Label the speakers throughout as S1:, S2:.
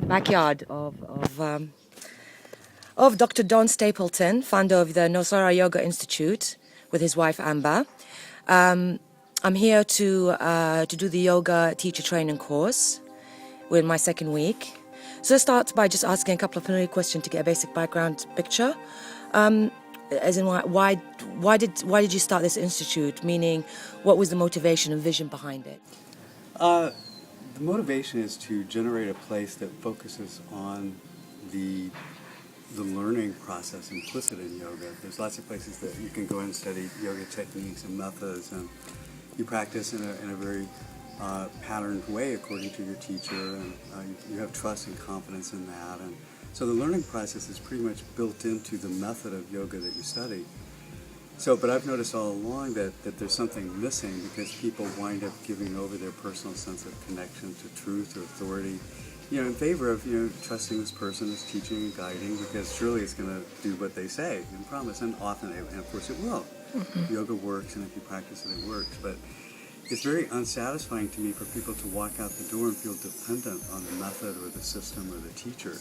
S1: backyard of Dr. Don Stapleton, founder of the Nosara Yoga Institute, with his wife Amba. I'm here to do the yoga teacher training course. We're in my second week. So let's start by just asking a couple of preliminary questions to get a basic background picture. As in, why did you start this institute? Meaning, what was the motivation and vision behind it?
S2: The motivation is to generate a place that focuses on the learning process implicit in yoga. There's lots of places that you can go and study yoga techniques and methods, and you practice in a very patterned way according to your teacher, and you have trust and confidence in that. And so the learning process is pretty much built into the method of yoga that you study. But I've noticed all along that there's something missing because people wind up giving over their personal sense of connection to truth or authority, in favor of, trusting this person as teaching and guiding, because surely it's going to do what they say and promise, and often, and of course it will. Mm-hmm. Yoga works, and if you practice it, it works. But it's very unsatisfying to me for people to walk out the door and feel dependent on the method or the system or the teacher,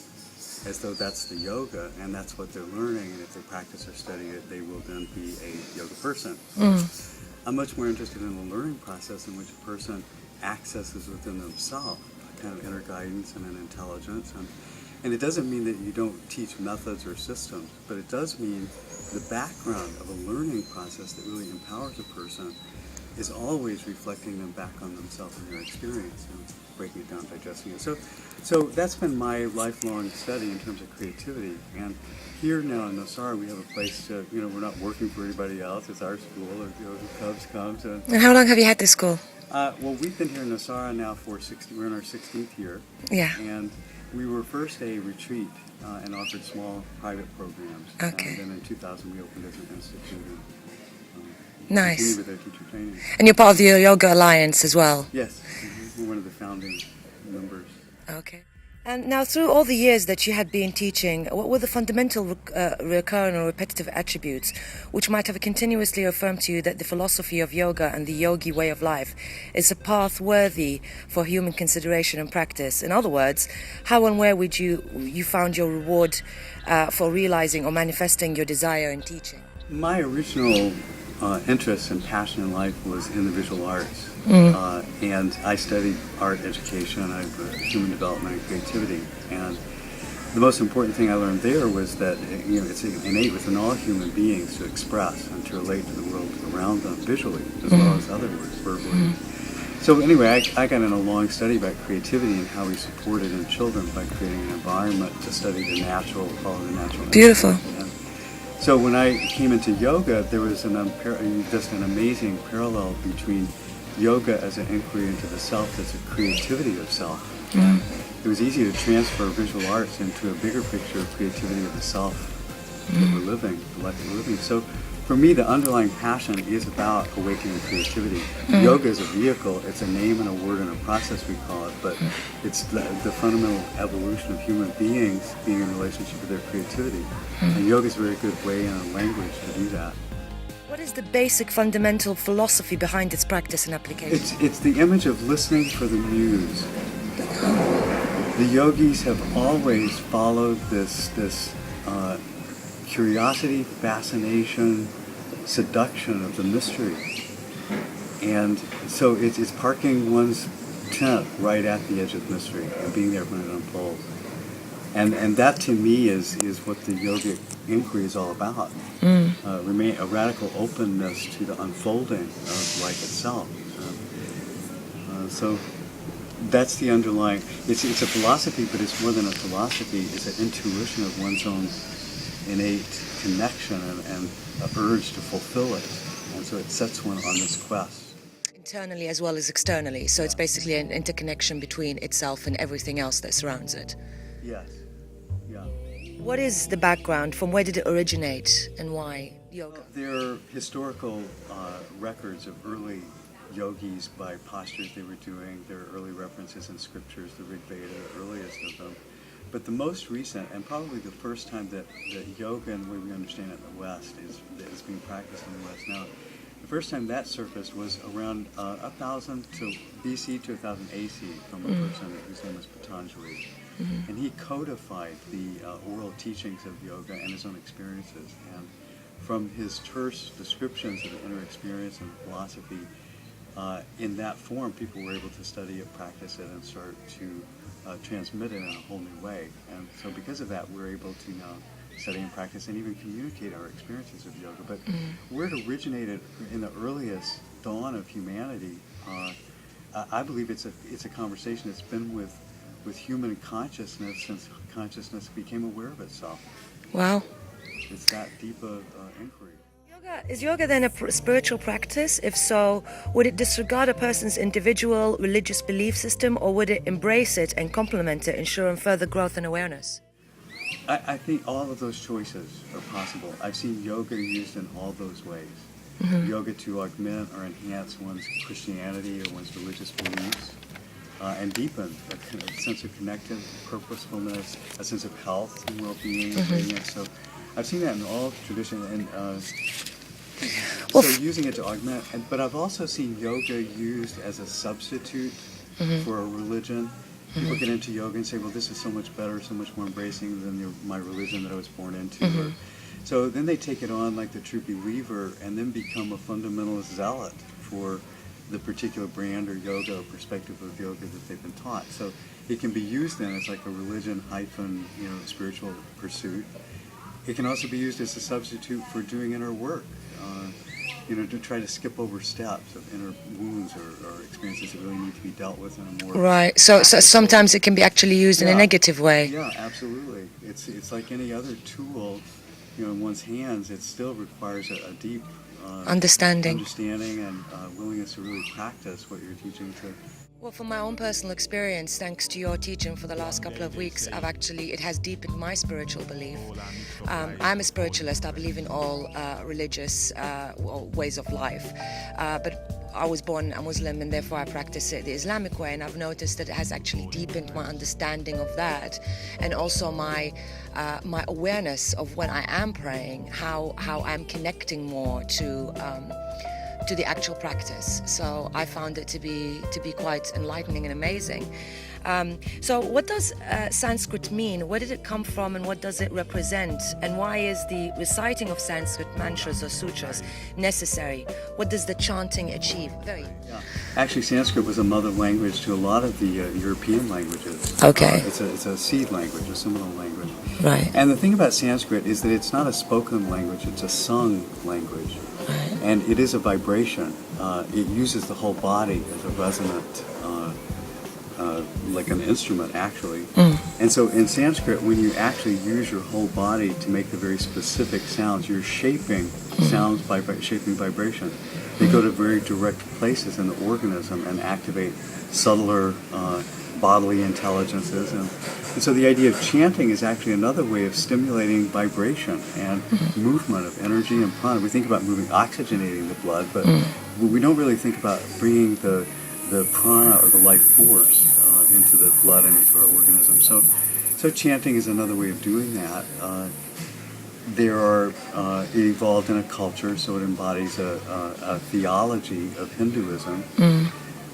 S2: as though that's the yoga and that's what they're learning, and if they practice or study it, they will then be a yoga person. I'm much more interested in the learning process in which a person accesses within themselves a kind of inner guidance and an intelligence. And it doesn't mean that you don't teach methods or systems, but it does mean the background of a learning process that really empowers a person is always reflecting them back on themselves and their experience, breaking it down, digesting it. So that's been my lifelong study in terms of creativity. And here now in Nosara, we have a place to, we're not working for anybody else. It's our school. The Cubs come to.
S1: And how long have you had this school?
S2: Well, we've been here in Nosara now for we're in our 16th year.
S1: Yeah.
S2: And we were first a retreat and offered small private programs.
S1: Okay.
S2: And then in 2000, we opened as an institute.
S1: Nice.
S2: With their teacher training.
S1: And you're part of the Yoga Alliance as well?
S2: Yes. We're one of the founding members.
S1: Okay. And now, through all the years that you had been teaching, what were the fundamental recurrent or repetitive attributes which might have continuously affirmed to you that the philosophy of yoga and the yogi way of life is a path worthy for human consideration and practice? In other words, how and where would you found your reward for realizing or manifesting your desire in teaching?
S2: My original interest and passion in life was in the visual arts. And I studied art education, human development and creativity. And the most important thing I learned there was that it's innate within all human beings to express and to relate to the world around them visually as well as other words, verbally. So anyway, I got in a long study about creativity and how we support it in children by creating an environment to study the natural, follow the natural.
S1: Beautiful.
S2: So when I came into yoga, there was just an amazing parallel between yoga as an inquiry into the self, that's a creativity of self. It was easy to transfer visual arts into a bigger picture of creativity of the self that we're living, the life that we're living. So for me, the underlying passion is about awakening creativity. Yoga is a vehicle, it's a name and a word and a process, we call it, but it's the fundamental evolution of human beings being in relationship with their creativity. And yoga is a very good way and a language to do that.
S1: What is the basic fundamental philosophy behind its practice and application?
S2: It's the image of listening for the muse. The yogis have always followed this curiosity, fascination, seduction of the mystery. And so it's parking one's tent right at the edge of mystery and being there when it unfolds. And that to me is what the yogic inquiry is all about. A radical openness to the unfolding of life itself. So that's the underlying, it's a philosophy, but it's more than a philosophy, it's an intuition of one's own innate connection and an urge to fulfill it. And so it sets one on this quest.
S1: Internally as well as externally, so it's basically an interconnection between itself and everything else that surrounds it.
S2: Yes. Yeah.
S1: What is the background? From where did it originate and why yoga?
S2: There are historical records of early yogis by postures they were doing. There are early references in scriptures, the Rig Veda, the earliest of them. But the most recent, and probably the first time that yoga and the way we understand it in the West is being practiced in the West now, the first time that surfaced was around 1000 to BC to 1000 AC from a person whose name was Patanjali. and he codified the oral teachings of yoga and his own experiences. And from his terse descriptions of the inner experience and philosophy, in that form, people were able to study it, practice it, and start to transmit it in a whole new way. And so because of that, we're able to now study and practice and even communicate our experiences of yoga. But where it originated in the earliest dawn of humanity, I believe it's a conversation that's been with human consciousness since consciousness became aware of itself.
S1: Wow.
S2: It's that deep of inquiry.
S1: Is yoga then a spiritual practice? If so, would it disregard a person's individual religious belief system, or would it embrace it and complement it, ensuring further growth and awareness?
S2: I think all of those choices are possible. I've seen yoga used in all those ways. Yoga to augment or enhance one's Christianity or one's religious beliefs, and deepen a sense of connected purposefulness, a sense of health and well-being and radiance. So I've seen that in all traditions, and so using it to augment. But I've also seen yoga used as a substitute for a religion. People get into yoga and say, well, this is so much better, so much more embracing than my religion that I was born into. So then they take it on like the true believer and then become a fundamentalist zealot for the particular brand or yoga or perspective of yoga that they've been taught. So it can be used then as like a religion hyphen, spiritual pursuit. It can also be used as a substitute for doing inner work, to try to skip over steps of inner wounds or experiences that really need to be dealt with in a more...
S1: Right, so sometimes it can be actually used in a negative way.
S2: Yeah, absolutely. It's like any other tool, in one's hands. It still requires a deep understanding and willingness to really practice what you're teaching to.
S1: Well, from my own personal experience, thanks to your teaching for the last couple of weeks, it has deepened my spiritual belief. I'm a spiritualist. I believe in all religious ways of life. But I was born a Muslim, and therefore I practice it the Islamic way, and I've noticed that it has actually deepened my understanding of that, and also my awareness of when I am praying, how I'm connecting more to the actual practice. So I found it to be quite enlightening and amazing. So what does Sanskrit mean? Where did it come from, and what does it represent? And why is the reciting of Sanskrit mantras or sutras necessary? What does the chanting achieve?
S2: Actually, Sanskrit was a mother language to a lot of the European languages.
S1: Okay.
S2: It's a seed language, a seminal language.
S1: Right.
S2: And the thing about Sanskrit is that it's not a spoken language, it's a sung language. Right. And it is a vibration. It uses the whole body as a resonant, like an instrument, actually. And so in Sanskrit, when you actually use your whole body to make the very specific sounds, you're shaping sounds by shaping vibration. They go to very direct places in the organism and activate subtler bodily intelligences. And so the idea of chanting is actually another way of stimulating vibration and movement of energy and prana. We think about oxygenating the blood, but we don't really think about bringing the prana or the life force into the blood and into our organism. So chanting is another way of doing that. It evolved in a culture, so it embodies a theology of Hinduism.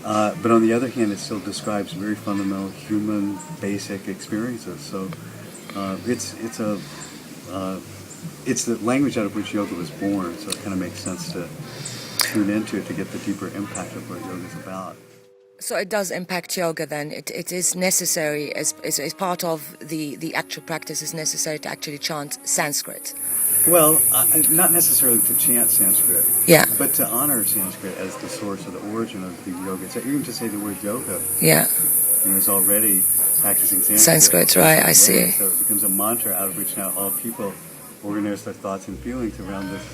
S2: But on the other hand, it still describes very fundamental human basic experiences. So it's the language out of which yoga was born. So it kind of makes sense to tune into it to get the deeper impact of what yoga is about.
S1: So it does impact yoga then. It is necessary as part of the actual practice. Is necessary to actually chant Sanskrit.
S2: Well, not necessarily to chant Sanskrit, but to honor Sanskrit as the source of the origin of the yoga. So even to say the word yoga, is already practicing Sanskrit.
S1: Right? I see.
S2: So it becomes a mantra out of which now all people organize their thoughts and feelings around this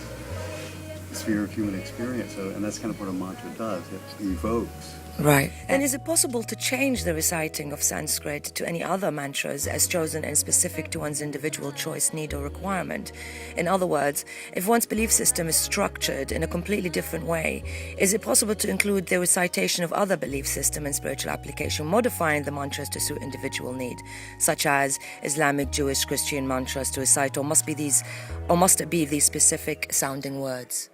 S2: sphere of human experience. And that's kind of what a mantra does. It evokes.
S1: Right. And is it possible to change the reciting of Sanskrit to any other mantras as chosen and specific to one's individual choice, need, or requirement? In other words, if one's belief system is structured in a completely different way, is it possible to include the recitation of other belief system and spiritual application, modifying the mantras to suit individual need, such as Islamic, Jewish, Christian mantras to recite, or must it be these specific sounding words?